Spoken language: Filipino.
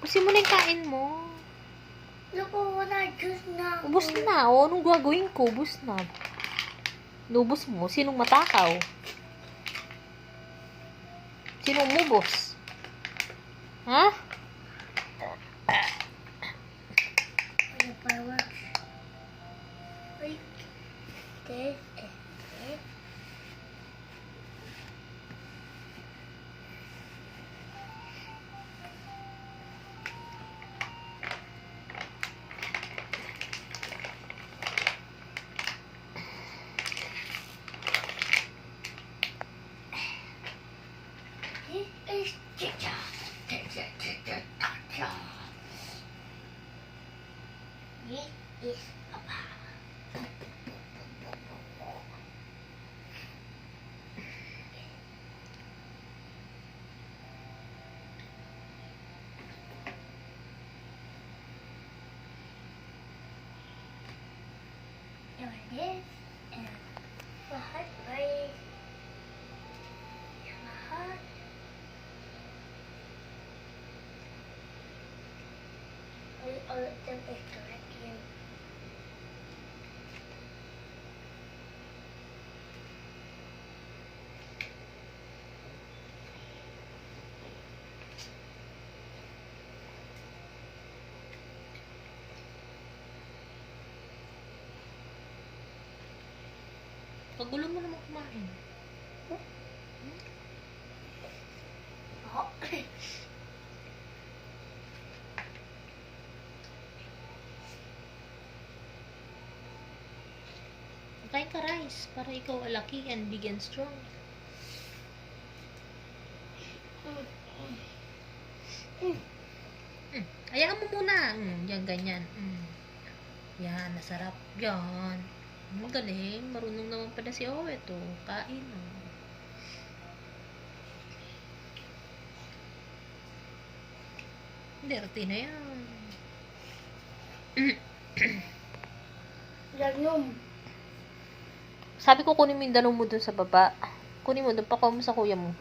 Kasi mo na yung kain mo. Naku, wala. Diyos na ako. Ubus na. O, anong gagawin ko? Ubus na. Lubos mo. Sinong matakaw? Sinong umubos? Ha? Fireworks. Wait. This is it. This is chicha. This is Papa. Now this and lahat may lahat. All of them is correct here. Pagulo mo naman kumain. Oh. Kain ka rice para ikaw laki and big and strong. Hayaan mo muna. Yan, ganyan. Yan, masarap. Yan. Magaling. Marunong naman pala si Owe to. Kain. Dirty na yan. Ganun. Sabi ko kunin mo yung danong mo dun sa baba. Kunin mo, dun pa mo sa kuya mo.